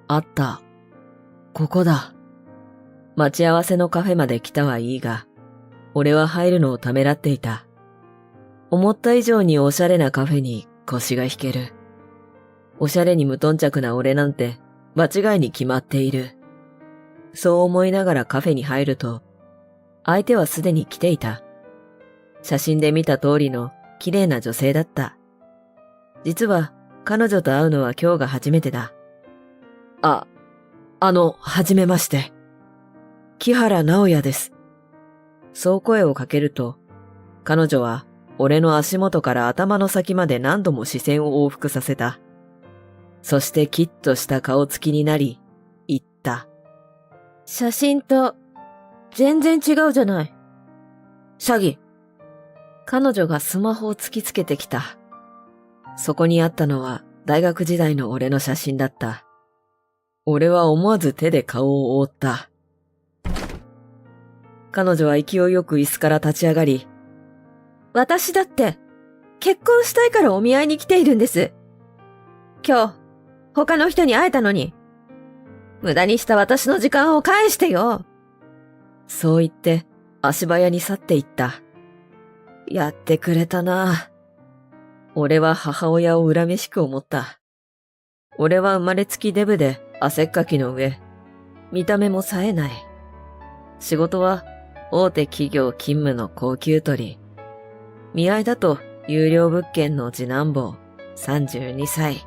あった。ここだ。待ち合わせのカフェまで来たはいいが、俺は入るのをためらっていた。思った以上におしゃれなカフェに腰が引ける。おしゃれに無頓着な俺なんて間違いに決まっている。そう思いながらカフェに入ると、相手はすでに来ていた。写真で見た通りの綺麗な女性だった。実は彼女と会うのは今日が初めてだ。はじめまして。木原直也です。そう声をかけると、彼女は俺の足元から頭の先まで何度も視線を往復させた。そしてキッとした顔つきになり、言った。写真と全然違うじゃない。シャギ。彼女がスマホを突きつけてきた。そこにあったのは大学時代の俺の写真だった。俺は思わず手で顔を覆った。彼女は勢いよく椅子から立ち上がり、私だって結婚したいからお見合いに来ているんです。今日他の人に会えたのに、無駄にした私の時間を返してよ。そう言って足早に去っていった。やってくれたな。俺は母親を恨めしく思った。俺は生まれつきデブで汗っかきの上、見た目も冴えない。仕事は大手企業勤務の高級取り。見合いだと有料物件の次男坊、32歳。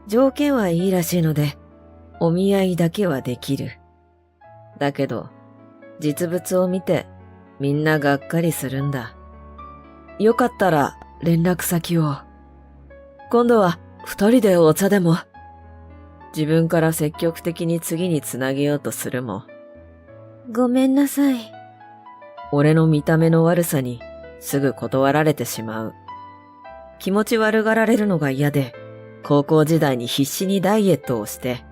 条件はいいらしいので、お見合いだけはできる。だけど、実物を見てみんながっかりするんだ。よかったら連絡先を。今度は二人でお茶でも。自分から積極的に次につなげようとするも。ごめんなさい。俺の見た目の悪さにすぐ断られてしまう。気持ち悪がられるのが嫌で、高校時代に必死にダイエットをして、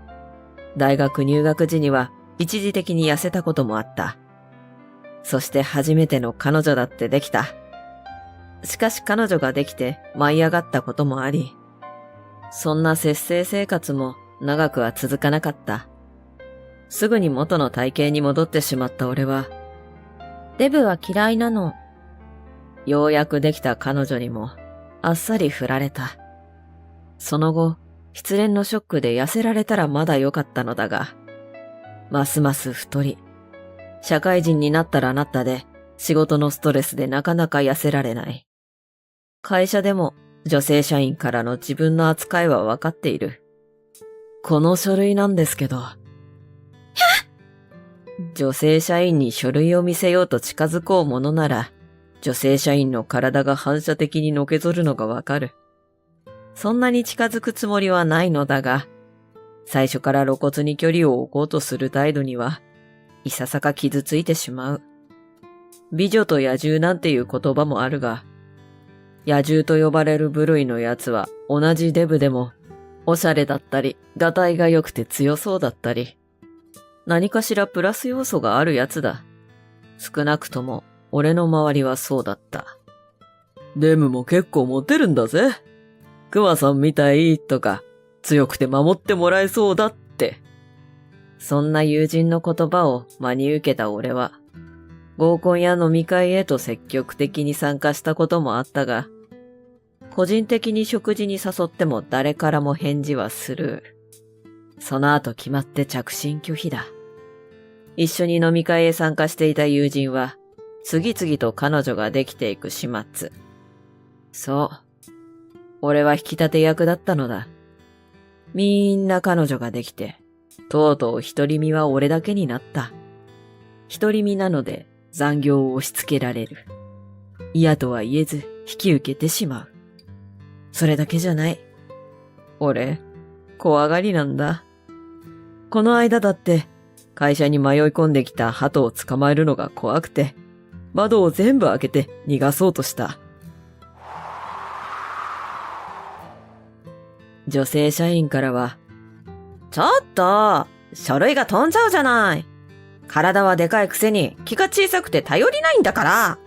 大学入学時には一時的に痩せたこともあった。そして初めての彼女だってできた。しかし彼女ができて舞い上がったこともあり、そんな節制生活も長くは続かなかった。すぐに元の体型に戻ってしまった俺は、デブは嫌いなの。ようやくできた彼女にもあっさり振られた。その後、失恋のショックで痩せられたらまだ良かったのだが、ますます太り、社会人になったらなったで仕事のストレスでなかなか痩せられない。会社でも女性社員からの自分の扱いは分かっている。この書類なんですけど。女性社員に書類を見せようと近づこうものなら、女性社員の体が反射的にのけぞるのがわかる。そんなに近づくつもりはないのだが、最初から露骨に距離を置こうとする態度には、いささか傷ついてしまう。美女と野獣なんていう言葉もあるが、野獣と呼ばれる部類のやつは同じデブでも、おしゃれだったり、がたいが良くて強そうだったり、何かしらプラス要素があるやつだ。少なくとも、俺の周りはそうだった。デムも結構モテるんだぜ。クマさんみたいとか、強くて守ってもらえそうだって。そんな友人の言葉を真に受けた俺は、合コンや飲み会へと積極的に参加したこともあったが、個人的に食事に誘っても誰からも返事はスルー。その後決まって着信拒否だ。一緒に飲み会へ参加していた友人は、次々と彼女ができていく始末。そう。俺は引き立て役だったのだ。みんな彼女ができて、とうとう独り身は俺だけになった。独り身なので残業を押し付けられる。嫌とは言えず引き受けてしまう。それだけじゃない。俺、怖がりなんだ。この間だって、会社に迷い込んできた鳩を捕まえるのが怖くて、窓を全部開けて逃がそうとした。女性社員からは、ちょっと、書類が飛んじゃうじゃない。体はでかいくせに気が小さくて頼りないんだから。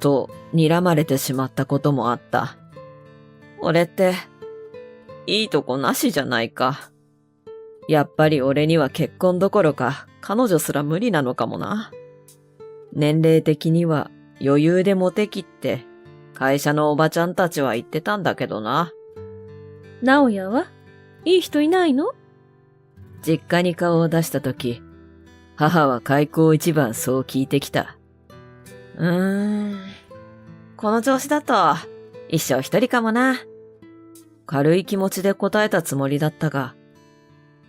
と、睨まれてしまったこともあった。俺って、いいとこなしじゃないか。やっぱり俺には結婚どころか彼女すら無理なのかもな。年齢的には余裕でモテきって会社のおばちゃんたちは言ってたんだけどな。直哉はいい人いないの？実家に顔を出したとき、母は開口一番そう聞いてきた。この調子だと一生一人かもな。軽い気持ちで答えたつもりだったが、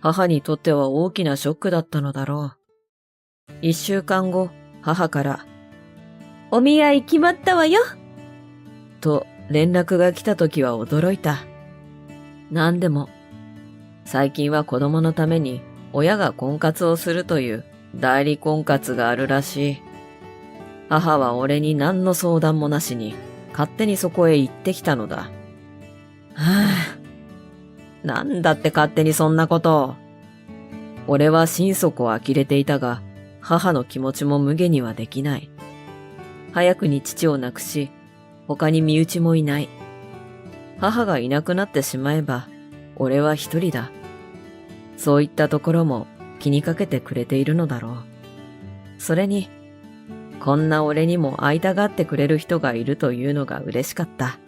母にとっては大きなショックだったのだろう。1週間後、母から、お見合い決まったわよ。と連絡が来たときは驚いた。なんでも、最近は子供のために親が婚活をするという代理婚活があるらしい。母は俺に何の相談もなしに勝手にそこへ行ってきたのだ。なんだって勝手にそんなことを。俺は心底呆れていたが、母の気持ちも無下にはできない。早くに父を亡くし、他に身内もいない。母がいなくなってしまえば、俺は一人だ。そういったところも気にかけてくれているのだろう。それに、こんな俺にも会いたがってくれる人がいるというのが嬉しかった。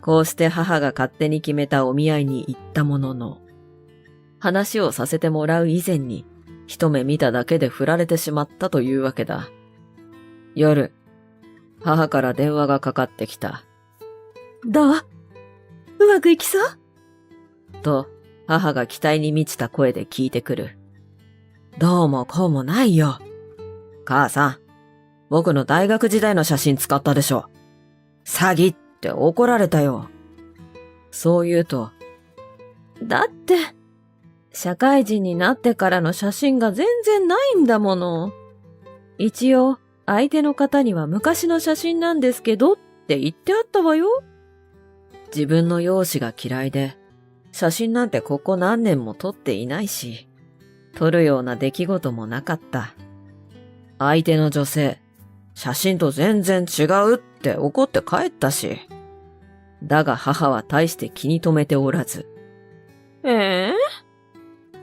こうして母が勝手に決めたお見合いに行ったものの、話をさせてもらう以前に、一目見ただけで振られてしまったというわけだ。夜、母から電話がかかってきた。どう？うまくいきそう？と、母が期待に満ちた声で聞いてくる。どうもこうもないよ。母さん、僕の大学時代の写真使ったでしょ。詐欺って怒られたよ。そう言うと、だって、社会人になってからの写真が全然ないんだもの。一応、相手の方には昔の写真なんですけどって言ってあったわよ。自分の容姿が嫌いで、写真なんてここ何年も撮っていないし、撮るような出来事もなかった。相手の女性、写真と全然違うって怒って帰ったし。だが母は大して気に留めておらず。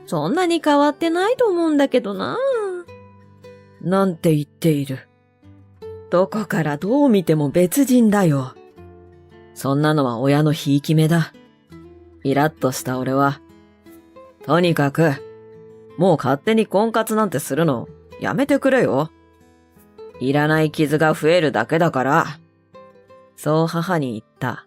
そんなに変わってないと思うんだけどな。なんて言っている。どこからどう見ても別人だよ。そんなのは親のひいき目だ。イラッとした俺は、とにかく、もう勝手に婚活なんてするのやめてくれよ。いらない傷が増えるだけだから。そう母に言った。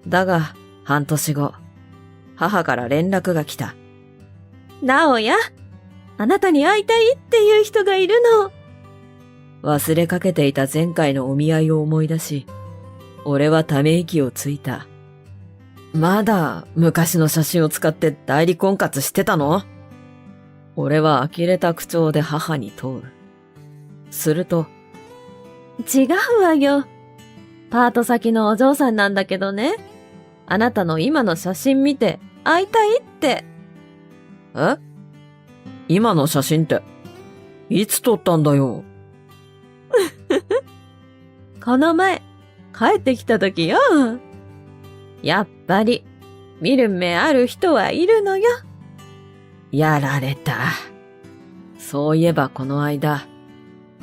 だが、半年後、母から連絡が来た。直哉、あなたに会いたいっていう人がいるの。忘れかけていた前回のお見合いを思い出し、俺はため息をついた。まだ昔の写真を使って代理婚活してたの？俺は呆れた口調で母に問う。すると、違うわよ。パート先のお嬢さんなんだけどね。あなたの今の写真見て会いたいって。え？今の写真って、いつ撮ったんだよ。この前、帰ってきた時よ。やっぱり、見る目ある人はいるのよ。やられた。そういえばこの間、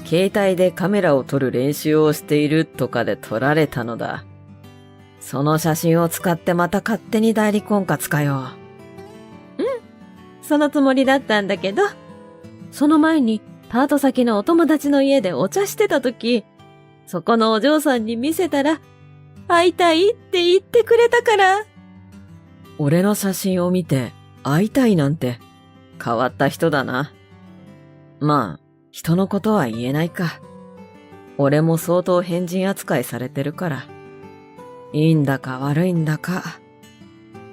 携帯でカメラを撮る練習をしているとかで撮られたのだ。その写真を使ってまた勝手に代理婚活かよ。そのつもりだったんだけど、その前にパート先のお友達の家でお茶してた時、そこのお嬢さんに見せたら、会いたいって言ってくれたから。俺の写真を見て会いたいなんて変わった人だな。まあ、人のことは言えないか。俺も相当変人扱いされてるから。いいんだか悪いんだか。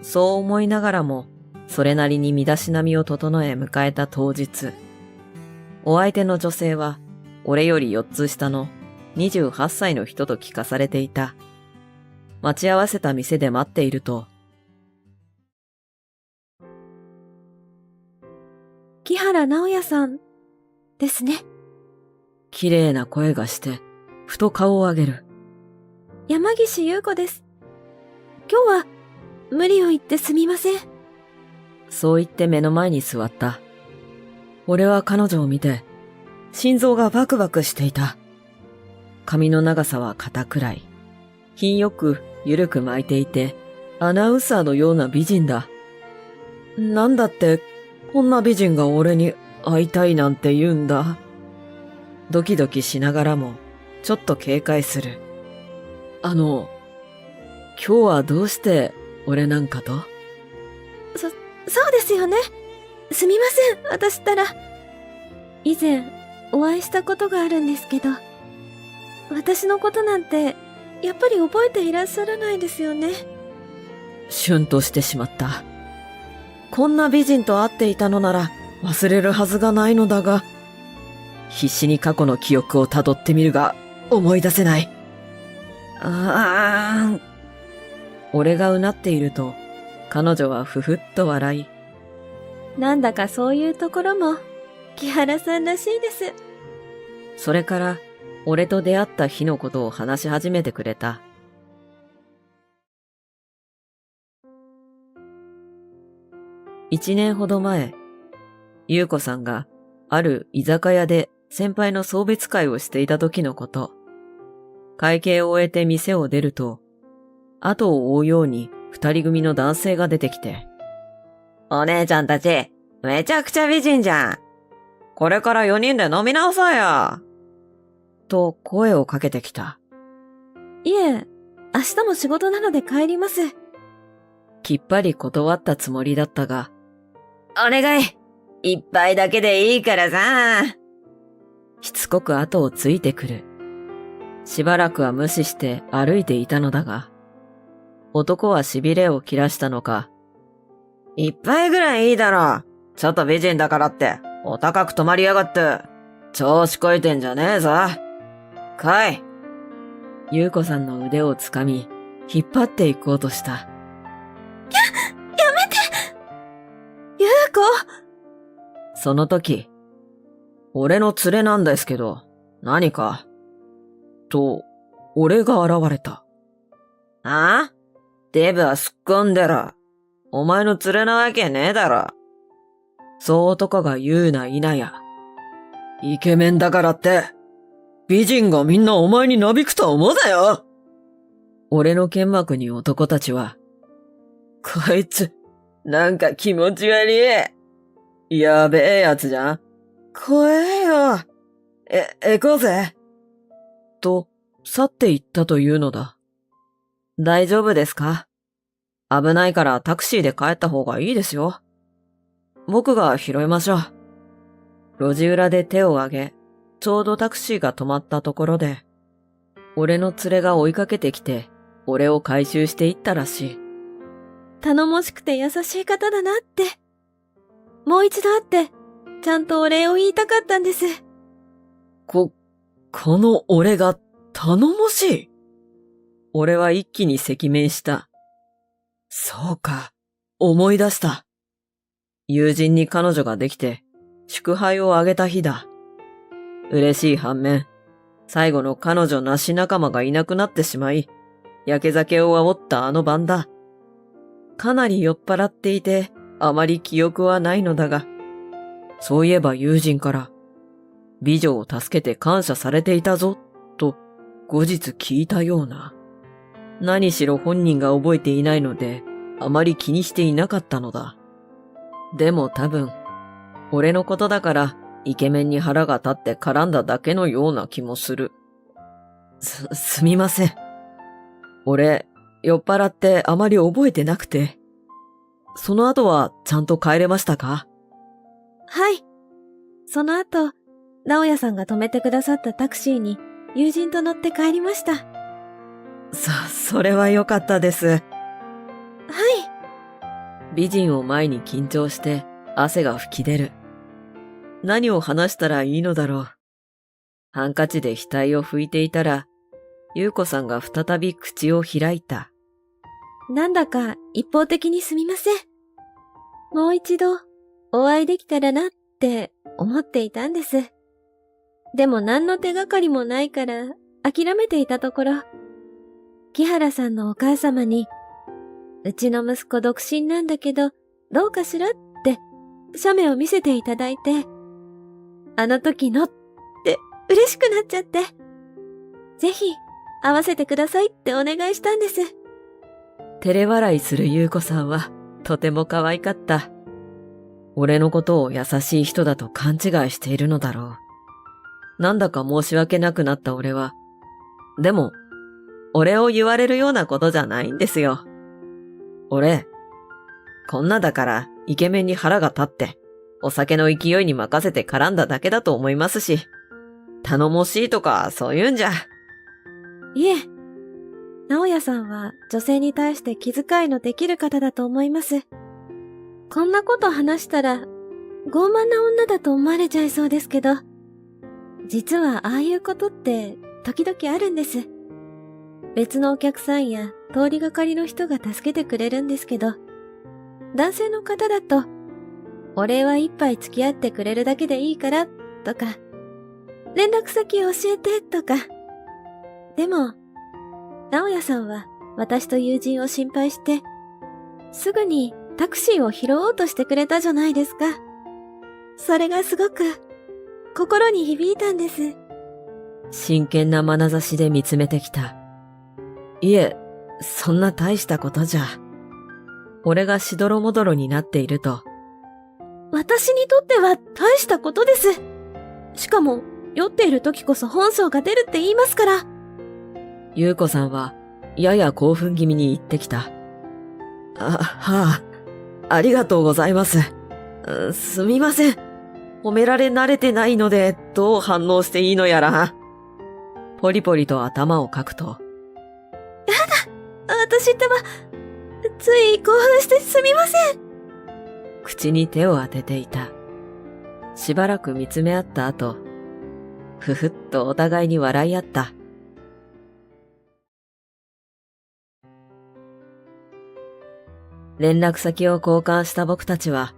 そう思いながらも、それなりに身だしなみを整え迎えた当日。お相手の女性は、俺より4つ下の28歳の人と聞かされていた。待ち合わせた店で待っていると、木原直哉さんですね。木綺麗な声がして、ふと顔を上げる。山岸優子です。今日は無理を言ってすみません。そう言って目の前に座った。俺は彼女を見て、心臓がバクバクしていた。髪の長さは肩くらい。品よく緩く巻いていて、アナウンサーのような美人だ。なんだって、こんな美人が俺に会いたいなんて言うんだ。ドキドキしながらも、ちょっと警戒する。今日はどうして俺なんかと？そうですよね。すみません、私ったら。以前、お会いしたことがあるんですけど、私のことなんて、やっぱり覚えていらっしゃらないですよね。シュンとしてしまった。こんな美人と会っていたのなら忘れるはずがないのだが、必死に過去の記憶をたどってみるが思い出せない。俺がうなっていると、彼女はふふっと笑い。なんだかそういうところも、木原さんらしいです。それから、俺と出会った日のことを話し始めてくれた。1年ほど前、優子さんがある居酒屋で先輩の送別会をしていた時のこと。会計を終えて店を出ると、後を追うように二人組の男性が出てきて、お姉ちゃんたち、めちゃくちゃ美人じゃん。これから4人で飲み直そうよ。と声をかけてきた。いえ、明日も仕事なので帰ります。きっぱり断ったつもりだったが、お願い、一杯だけでいいからさ。しつこく後をついてくる。しばらくは無視して歩いていたのだが、男は痺れを切らしたのか、一杯ぐらいいいだろ。ちょっと美人だからって、お高く泊まりやがって。調子こいてんじゃねえぞ。来い。優子さんの腕をつかみ、引っ張っていこうとした。やめて優子。その時、俺の連れなんですけど、何かと、俺が現れた。あ？デブはすっ込んでろ。お前の連れなわけねえだろ。そう男が言うな否や。イケメンだからって、美人がみんなお前になびくと思うなよ。俺の剣幕に男たちは、こいつ、なんか気持ち悪い。やべえやつじゃん。怖えよ。行こうぜ。と、去って行ったというのだ。大丈夫ですか？危ないからタクシーで帰った方がいいですよ。僕が拾いましょう。路地裏で手を挙げ、ちょうどタクシーが止まったところで、俺の連れが追いかけてきて、俺を回収していったらしい。頼もしくて優しい方だなって。もう一度会って、ちゃんとお礼を言いたかったんです。この俺が頼もしい。俺は一気に赤面した。そうか、思い出した。友人に彼女ができて、祝杯をあげた日だ。嬉しい反面、最後の彼女なし仲間がいなくなってしまい、焼け酒を煽ったあの晩だ。かなり酔っ払っていて、あまり記憶はないのだが、そういえば友人から、美女を助けて感謝されていたぞ、と後日聞いたような。何しろ本人が覚えていないので、あまり気にしていなかったのだ。でも多分、俺のことだからイケメンに腹が立って絡んだだけのような気もする。すみません。俺、酔っ払ってあまり覚えてなくて。その後はちゃんと帰れましたか？はい。その後、直哉さんが止めてくださったタクシーに友人と乗って帰りました。それは良かったです。はい。美人を前に緊張して汗が吹き出る。何を話したらいいのだろう。ハンカチで額を拭いていたら、優子さんが再び口を開いた。なんだか一方的にすみません。もう一度お会いできたらなって思っていたんです。でも何の手がかりもないから諦めていたところ、木原さんのお母様に、うちの息子独身なんだけど、どうかしらって写メを見せていただいて、あの時のって嬉しくなっちゃって、ぜひ会わせてくださいってお願いしたんです。照れ笑いする優子さんはとても可愛かった。俺のことを優しい人だと勘違いしているのだろう。なんだか申し訳なくなった俺は。でも、俺を言われるようなことじゃないんですよ。俺、こんなだからイケメンに腹が立って、お酒の勢いに任せて絡んだだけだと思いますし、頼もしいとかそういうんじゃ。いえ、直哉さんは女性に対して気遣いのできる方だと思います。こんなこと話したら、傲慢な女だと思われちゃいそうですけど、実はああいうことって時々あるんです。別のお客さんや通りがかりの人が助けてくれるんですけど、男性の方だと、お礼は一杯付き合ってくれるだけでいいからとか、連絡先教えてとか。でも、直哉さんは私と友人を心配して、すぐにタクシーを拾おうとしてくれたじゃないですか。それがすごく心に響いたんです。真剣な眼差しで見つめてきた。いえ、そんな大したことじゃ。俺がしどろもどろになっていると。私にとっては大したことです。しかも、酔っている時こそ本性が出るって言いますから。優子さんは、やや興奮気味に言ってきた。ありがとうございます。すみません。褒められ慣れてないので、どう反応していいのやら。ポリポリと頭をかくと。やだ、私ってば、つい興奮してすみません。口に手を当てていた。しばらく見つめ合った後、ふふっとお互いに笑い合った。連絡先を交換した僕たちは、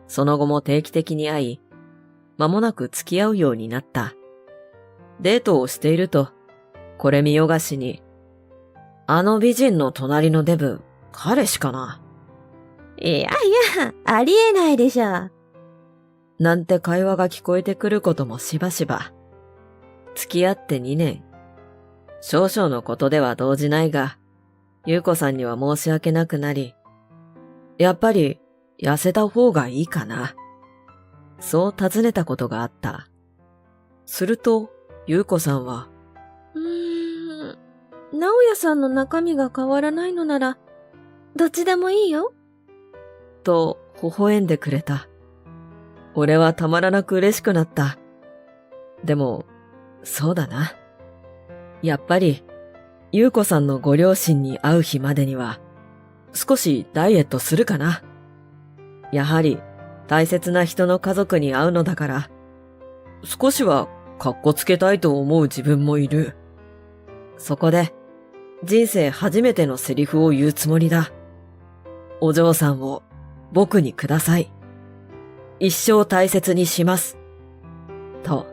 その後も定期的に会い、間もなく付き合うようになった。デートをしていると、これ見よがしに、あの美人の隣のデブ、彼氏かな？いやいや、ありえないでしょ。なんて会話が聞こえてくることもしばしば。付き合って2年。少々のことでは動じないが、優子さんには申し訳なくなり、やっぱり痩せた方がいいかな。そう尋ねたことがあった。すると、優子さんは、直哉さんの中身が変わらないのなら、どっちでもいいよ。と、微笑んでくれた。俺はたまらなく嬉しくなった。でも、そうだな。やっぱり、優子さんのご両親に会う日までには、少しダイエットするかな。やはり、大切な人の家族に会うのだから、少しはかっこつけたいと思う自分もいる。そこで、人生初めてのセリフを言うつもりだ。お嬢さんを僕にください。一生大切にします。と。